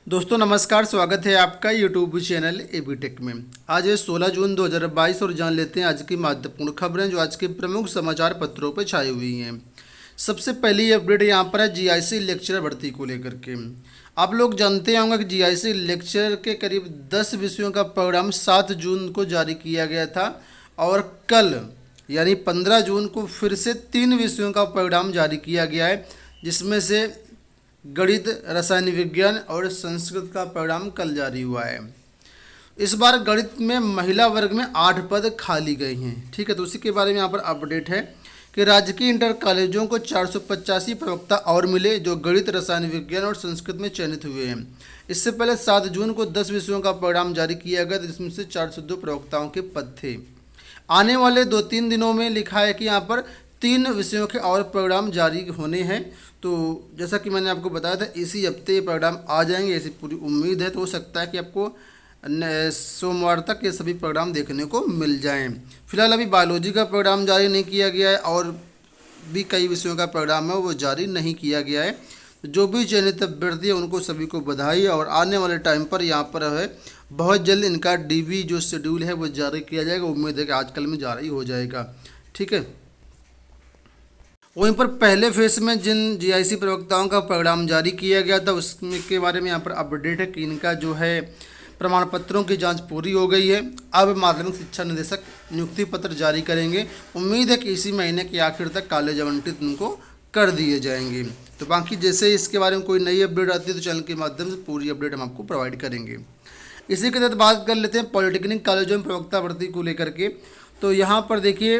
दोस्तों नमस्कार, स्वागत है आपका यूट्यूब चैनल एबी टेक में। आज है 16 जून 2022 और जान लेते हैं आज की महत्वपूर्ण खबरें जो आज के प्रमुख समाचार पत्रों पर छाई हुई हैं। सबसे पहली अपडेट यहाँ पर है जीआईसी लेक्चरर भर्ती को लेकर के। आप लोग जानते होंगे कि जीआईसी लेक्चरर के करीब 10 विषयों का प्रोग्राम 7 जून को जारी किया गया था और कल यानी 15 जून को फिर से 3 विषयों का प्रोग्राम जारी किया गया है, जिसमें से गणित, रसायन विज्ञान और संस्कृत का परिणाम कल जारी हुआ है। इस बार गणित में महिला वर्ग में 8 पद खाली गए हैं। ठीक है, तो उसी के बारे में यहाँ पर अपडेट है कि राजकीय इंटर कॉलेजों को 485 प्रवक्ता और मिले जो गणित, रसायन विज्ञान और संस्कृत में चयनित हुए हैं। इससे पहले 7 जून को 10 विषयों का परिणाम जारी किया गया, जिसमें से 402 प्रवक्ताओं के पद थे। आने वाले 2-3 दिनों में लिखा है कि यहाँ पर 3 विषयों के और प्रोग्राम जारी होने हैं। तो जैसा कि मैंने आपको बताया था, इसी हफ्ते ये प्रोग्राम आ जाएंगे, ऐसी पूरी उम्मीद है। तो हो सकता है कि आपको सोमवार तक ये सभी प्रोग्राम देखने को मिल जाएं। फिलहाल अभी बायोलॉजी का प्रोग्राम जारी नहीं किया गया है और भी कई विषयों का प्रोग्राम है वो जारी नहीं किया गया है। जो भी चयनित अभ्यर्थी है उनको सभी को बधाई, और आने वाले टाइम पर यहाँ पर है बहुत जल्द इनका डीबी जो शेड्यूल है वो जारी किया जाएगा। उम्मीद है कि आजकल में जारी हो जाएगा। ठीक है, वहीं पर पहले फेज में जिन जीआईसी प्रवक्ताओं का प्रोग्राम जारी किया गया था उसमें के बारे में यहाँ पर अपडेट है कि इनका जो है प्रमाण पत्रों की जांच पूरी हो गई है। अब माध्यमिक शिक्षा निदेशक नियुक्ति पत्र जारी करेंगे। उम्मीद है कि इसी महीने के आखिर तक कॉलेज आवंटित उनको कर दिए जाएंगे। तो बाकी जैसे इसके बारे में कोई नई अपडेट आती है तो चैनल के माध्यम से पूरी अपडेट हम आपको प्रोवाइड करेंगे। इसी के तहत बात कर लेते हैं पॉलिटेक्निक कॉलेजों में प्रवक्ता भर्ती को लेकर के। तो यहाँ पर देखिए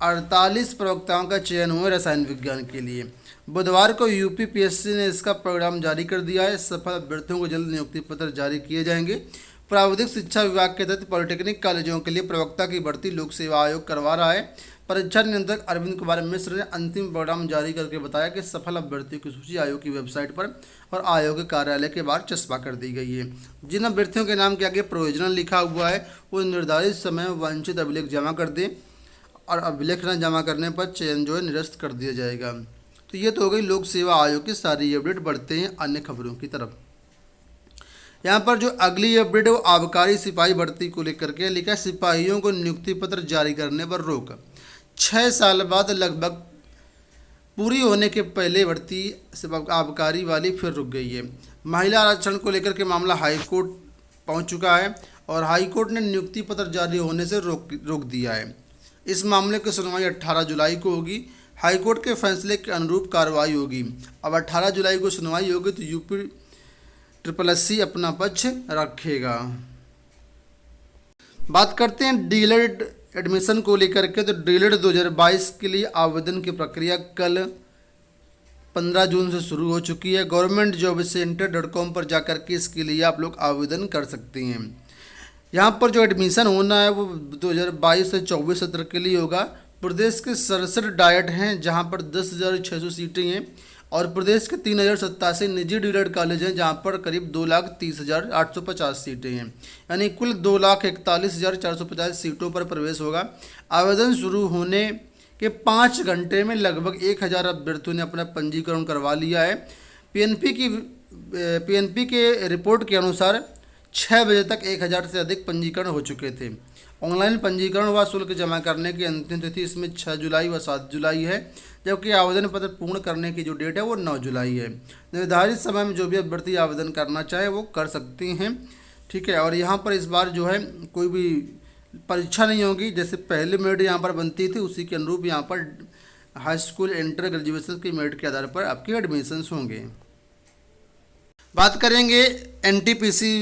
48 प्रवक्ताओं का चयन हुआ रसायन विज्ञान के लिए। बुधवार को यूपीपीएससी ने इसका प्रोग्राम जारी कर दिया है। सफल अभ्यर्थियों को जल्द नियुक्ति पत्र जारी किए जाएंगे। प्राविधिक शिक्षा विभाग के तहत पॉलिटेक्निक कॉलेजों के लिए प्रवक्ता की भर्ती लोक सेवा आयोग करवा रहा है। परीक्षा नियंत्रक अरविंद कुमार मिश्र ने अंतिम प्रोग्राम जारी करके बताया कि सफल अभ्यर्थियों की सूची आयोग की वेबसाइट पर और आयोग के कार्यालय के बाहर चस्पा कर दी गई है। जिन अभ्यर्थियों के नाम के आगे प्रोविजनल लिखा हुआ है वो निर्धारित समय में वांछित अभिलेख जमा कर दें और अभिलेख न जमा करने पर चयन जो है निरस्त कर दिया जाएगा। तो ये तो हो गई लोक सेवा आयोग की सारी अपडेट। बढ़ते हैं अन्य खबरों की तरफ। यहाँ पर जो अगली अपडेट है वो आबकारी सिपाही भर्ती को लेकर के लिखा है। सिपाहियों को नियुक्ति पत्र जारी करने पर रोक। 6 साल बाद लगभग पूरी होने के पहले भर्ती आबकारी वाली फिर रुक गई है। महिला आरक्षण को लेकर के मामला हाईकोर्ट पहुँच चुका है और हाईकोर्ट ने नियुक्ति पत्र जारी होने से रोक दिया है। इस मामले की सुनवाई 18 जुलाई को होगी। हाईकोर्ट के फैसले के अनुरूप कार्रवाई होगी। अब 18 जुलाई को सुनवाई होगी तो यूपीएससी अपना पक्ष रखेगा। बात करते हैं डीएलएड एडमिशन को लेकर के। तो डीएलएड 2022 के लिए आवेदन की प्रक्रिया कल 15 जून से शुरू हो चुकी है। governmentjobcenter.com पर जाकर के इसके लिए आप लोग आवेदन कर सकते हैं। यहाँ पर जो एडमिशन होना है वो 2022 से 24 सत्र के लिए होगा। प्रदेश के 67 डायट हैं जहाँ पर 10,600 सीटें हैं और प्रदेश के 3,087 निजी डीएलएड कॉलेज हैं जहाँ पर करीब 2,30,850 सीटें हैं। यानी कुल 2,41,450 सीटों पर प्रवेश होगा। आवेदन शुरू होने के 5 घंटे में लगभग 1,000 अभ्यर्थियों ने अपना पंजीकरण करवा लिया है। पीएनपी के रिपोर्ट के अनुसार 6 बजे तक 1,000 से अधिक पंजीकरण हो चुके थे। ऑनलाइन पंजीकरण व शुल्क जमा करने की अंतिम तिथि इसमें 6 जुलाई व 7 जुलाई है, जबकि आवेदन पत्र पूर्ण करने की जो डेट है वो 9 जुलाई है। निर्धारित समय में जो भी अभ्यर्थी आवेदन करना चाहे वो कर सकते हैं। ठीक है, और यहाँ पर इस बार जो है कोई भी परीक्षा नहीं होगी। जैसे पहले मेरिट यहाँ पर बनती थी उसी के अनुरूप यहाँ पर हाई स्कूल इंटर ग्रेजुएशन की मेरिट के आधार पर आपके एडमिशन्स होंगे। बात करेंगे एनटीपीसी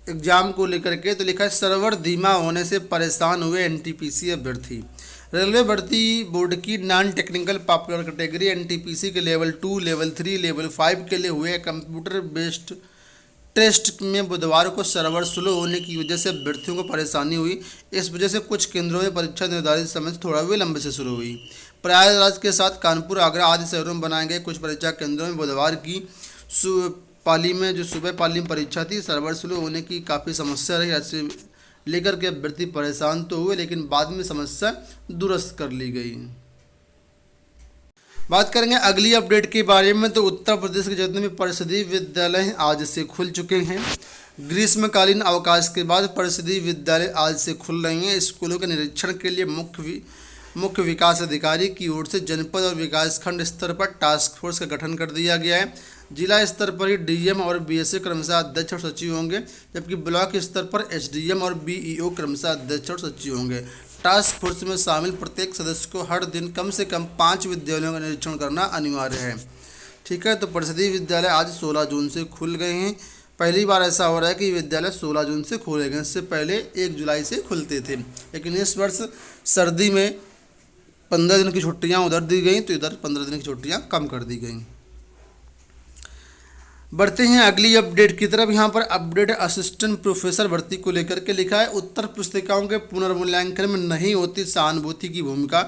एग्जाम को लेकर के। तो लिखा है सर्वर धीमा होने से परेशान हुए एनटीपीसी अभ्यर्थी। रेलवे भर्ती बोर्ड की non technical popular category NTPC के लेवल 2, लेवल 3, लेवल 5 के लिए हुए कंप्यूटर बेस्ड टेस्ट में बुधवार को सर्वर स्लो होने की वजह से अभ्यर्थियों को परेशानी हुई। इस वजह से कुछ केंद्रों में परीक्षा निर्धारित समय से थोड़ा विलंब से शुरू हुई। प्रयागराज के साथ कानपुर, आगरा आदि शहरों में बनाए गए कुछ परीक्षा केंद्रों में बुधवार की पाली में जो सुबह पाली में परीक्षा थी सर्वर स्लो होने की काफ़ी समस्या रही। ऐसे लेकर के अभ्यर्थी परेशान तो हुए लेकिन बाद में समस्या दुरुस्त कर ली गई। बात करेंगे अगली अपडेट के बारे में, तो उत्तर प्रदेश के जितने भी परिषदीय विद्यालय हैं आज से खुल चुके हैं। ग्रीष्मकालीन अवकाश के बाद परिषदीय विद्यालय आज से खुल रहे हैं। स्कूलों के निरीक्षण के लिए मुख्य विकास अधिकारी की ओर से जनपद और विकासखंड स्तर पर टास्क फोर्स का गठन कर दिया गया है। जिला स्तर पर ही डीएम और बीएसए क्रमशः अध्यक्ष और सचिव होंगे, जबकि ब्लॉक स्तर पर एसडीएम और बीईओ क्रमशः अध्यक्ष और सचिव होंगे। टास्क फोर्स में शामिल प्रत्येक सदस्य को हर दिन कम से कम 5 विद्यालयों का निरीक्षण करना अनिवार्य है। ठीक है, तो परिषदीय विद्यालय आज 16 जून से खुल गए हैं। पहली बार ऐसा हो रहा है कि विद्यालय 16 जून से खोले गए। इससे पहले 1 जुलाई से खुलते थे, लेकिन इस वर्ष सर्दी में 15 दिन की छुट्टियां उधर दी गई, तो इधर 15 दिन की छुट्टियां कम कर दी गई। बढ़ते हैं अगली अपडेट की तरफ। यहाँ पर अपडेट असिस्टेंट प्रोफेसर भर्ती को लेकर के लिखा है, उत्तर पुस्तिकाओं के पुनर्मूल्यांकन में नहीं होती सहानुभूति की भूमिका,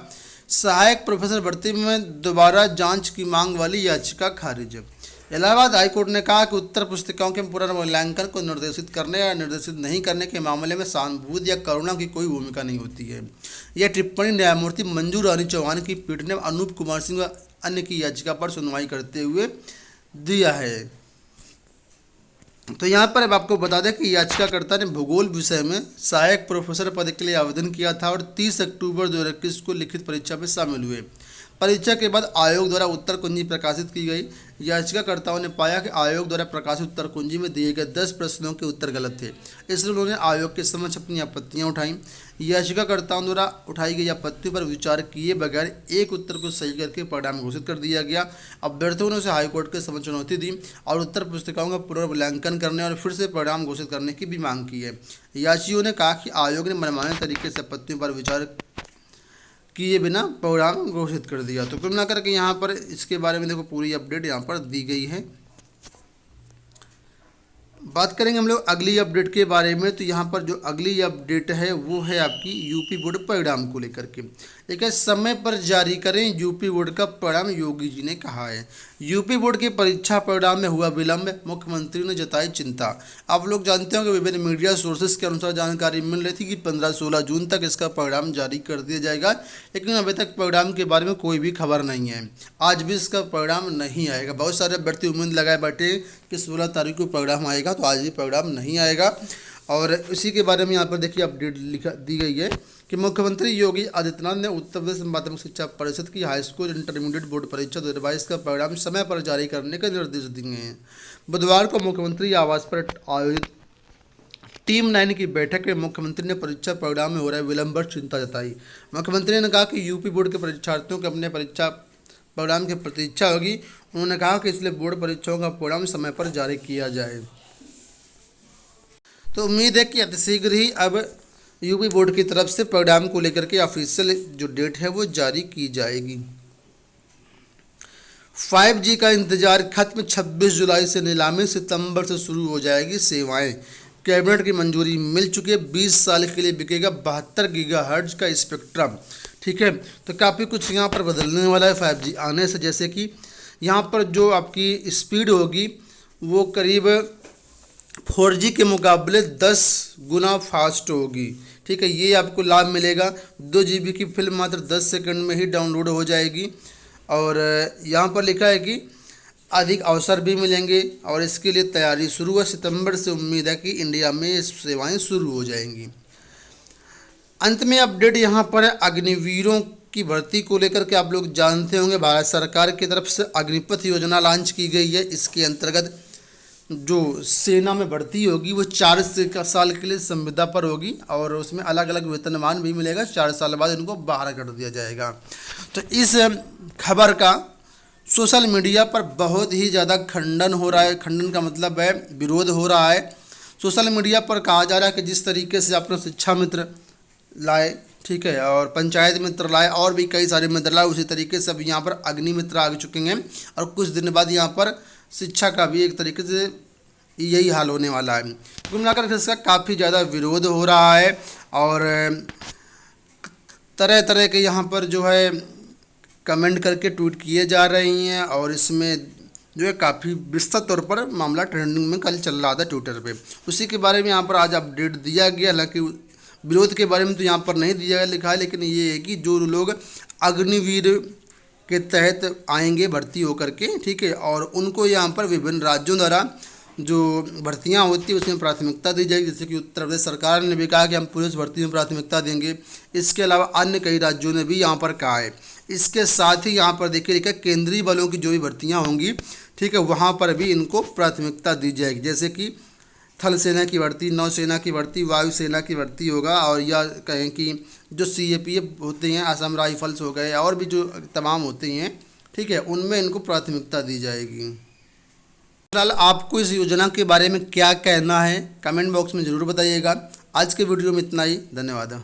सहायक प्रोफेसर भर्ती में दोबारा जांच की मांग वाली याचिका खारिज। इलाहाबाद हाईकोर्ट ने कहा कि उत्तर पुस्तिकाओं के पुनर्मूल्यांकन को निर्देशित करने या निर्देशित नहीं करने के मामले में सहानुभूति या करुणा की कोई भूमिका नहीं होती है। यह टिप्पणी न्यायमूर्ति मंजू रानी चौहान की पीठ ने अनूप कुमार सिंह व अन्य की याचिका पर सुनवाई करते हुए दिया है। तो यहाँ पर अब आपको बता दें कि याचिकाकर्ता ने भूगोल विषय में सहायक प्रोफेसर पद के लिए आवेदन किया था और 30 अक्टूबर 2021 को लिखित परीक्षा में शामिल हुए। परीक्षा के बाद आयोग द्वारा उत्तर कुंजी प्रकाशित की गई। याचिकाकर्ताओं ने पाया कि आयोग द्वारा प्रकाशित उत्तर कुंजी में दिए गए 10 प्रश्नों के उत्तर गलत थे, इसलिए उन्होंने आयोग के समक्ष अपनी आपत्तियां उठाईं। याचिकाकर्ताओं द्वारा उठाई गई आपत्तियों पर विचार किए बगैर एक उत्तर को सही करके परिणाम घोषित कर दिया गया। अभ्यर्थियों ने उसे हाईकोर्ट के समक्ष चुनौती दी और उत्तर पुस्तिकाओं का पुनर्मूल्यांकन करने और फिर से परिणाम घोषित करने की भी मांग की है। याचियों ने कहा कि आयोग ने मनमाने तरीके से आपत्तियों पर विचार किए बिना परिणाम घोषित कर दिया। तो कुल मिलाकर के यहाँ पर इसके बारे में देखो पूरी अपडेट यहाँ पर दी गई है। बात करेंगे हम लोग अगली अपडेट के बारे में, तो यहाँ पर जो अगली अपडेट है वो है आपकी यूपी बोर्ड परिणाम को लेकर के। एक है समय पर जारी करें यूपी बोर्ड का परिणाम, योगी जी ने कहा है। यूपी बोर्ड के परीक्षा परिणाम में हुआ विलंब, मुख्यमंत्री ने जताई चिंता। आप लोग जानते हो कि विभिन्न मीडिया सोर्सेज के अनुसार जानकारी मिल रही थी कि 15-16 जून तक इसका परिणाम जारी कर दिया जाएगा, लेकिन अभी तक परिणाम के बारे में कोई भी खबर नहीं है। आज भी इसका परिणाम नहीं आएगा। बहुत सारे अभ्यर्थी उम्मीद लगाए बैठे कि 16 तारीख को परिणाम आएगा, तो आज भी परिणाम नहीं आएगा। और इसी के बारे में यहाँ पर देखिए अपडेट दी गई है कि मुख्यमंत्री योगी आदित्यनाथ ने उत्तर प्रदेश माध्यमिक शिक्षा परिषद की हाई स्कूल इंटरमीडिएट बोर्ड परीक्षा 2022 का परिणाम समय पर जारी करने के निर्देश दिए हैं। बुधवार को मुख्यमंत्री आवास पर आयोजित टीम 9 की बैठक में मुख्यमंत्री ने परीक्षा परिणाम में हो रहे विलंब पर चिंता जताई। मुख्यमंत्री ने कहा कि यूपी बोर्ड के परीक्षार्थियों को अपने परीक्षा परिणाम की प्रतीक्षा होगी। उन्होंने कहा कि इसलिए बोर्ड परीक्षाओं का परिणाम समय पर जारी किया जाए। तो उम्मीद है कि अतिशीघ्र ही अब यूपी बोर्ड की तरफ से परिणाम को लेकर के ऑफिशियल जो डेट है वो जारी की जाएगी। 5G का इंतजार खत्म, 26 जुलाई से नीलामी, सितंबर से शुरू हो जाएगी सेवाएं। कैबिनेट की मंजूरी मिल चुकी है। 20 साल के लिए बिकेगा 72 गीगाहर्ट्ज का स्पेक्ट्रम। ठीक है, तो काफ़ी कुछ यहाँ पर बदलने वाला है 5G आने से। जैसे कि यहाँ पर जो आपकी स्पीड होगी वो करीब 4G के मुकाबले 10 गुना फास्ट होगी। ठीक है, ये आपको लाभ मिलेगा। 2 GB की फिल्म मात्र 10 सेकंड में ही डाउनलोड हो जाएगी। और यहाँ पर लिखा है कि अधिक अवसर भी मिलेंगे और इसके लिए तैयारी शुरू है। सितंबर से उम्मीद है कि इंडिया में ये सेवाएं शुरू हो जाएंगी। अंत में अपडेट यहाँ पर है अग्निवीरों की भर्ती को लेकर के। आप लोग जानते होंगे भारत सरकार की तरफ से अग्निपथ योजना लॉन्च की गई है। इसके अंतर्गत जो सेना में भर्ती होगी वो 4 साल के लिए संविदा पर होगी और उसमें अलग अलग वेतनमान भी मिलेगा। 4 साल बाद इनको बाहर कर दिया जाएगा। तो इस खबर का सोशल मीडिया पर बहुत ही ज़्यादा खंडन हो रहा है। खंडन का मतलब है विरोध हो रहा है। सोशल मीडिया पर कहा जा रहा है कि जिस तरीके से अपना शिक्षा मित्र लाए, ठीक है, और पंचायत मित्र लाए और भी कई सारे मित्र लाए, उसी तरीके से अब यहाँ पर अग्नि मित्र आ चुके हैं और कुछ दिन बाद यहाँ पर शिक्षा का भी एक तरीके से यही हाल होने वाला है। कुल मिलाकर इसका काफ़ी ज़्यादा विरोध हो रहा है और तरह तरह के यहाँ पर जो है कमेंट करके ट्वीट किए जा रही हैं और इसमें जो है काफ़ी विस्तृत तौर पर मामला ट्रेंडिंग में कल चल रहा था ट्विटर पे। उसी के बारे में यहाँ पर आज अपडेट दिया गया। हालांकि विरोध के बारे में तो यहाँ पर नहीं दिया गया लिखा है, लेकिन ये है कि जो लोग अग्निवीर के तहत आएंगे भर्ती होकर के, ठीक है। और उनको यहाँ पर विभिन्न राज्यों द्वारा जो भर्तियां होती है उसमें प्राथमिकता दी जाएगी। जैसे कि उत्तर प्रदेश सरकार ने भी कहा कि हम पुलिस भर्ती में प्राथमिकता देंगे। इसके अलावा अन्य कई राज्यों ने भी यहाँ पर कहा है। इसके साथ ही यहाँ पर देखिए लिखा केंद्रीय बलों की जो भी भर्तियाँ होंगी, ठीक है, वहाँ पर भी इनको प्राथमिकता दी जाएगी। जैसे कि थल सेना की भर्ती, नौसेना की भर्ती, वायुसेना की भर्ती होगा, और या कहें कि जो CAPF होते हैं, असम राइफल्स हो गए, और भी जो तमाम होते हैं, ठीक है, उनमें इनको प्राथमिकता दी जाएगी। फिलहाल आपको इस योजना के बारे में क्या कहना है, कमेंट बॉक्स में ज़रूर बताइएगा। आज के वीडियो में इतना ही, धन्यवाद।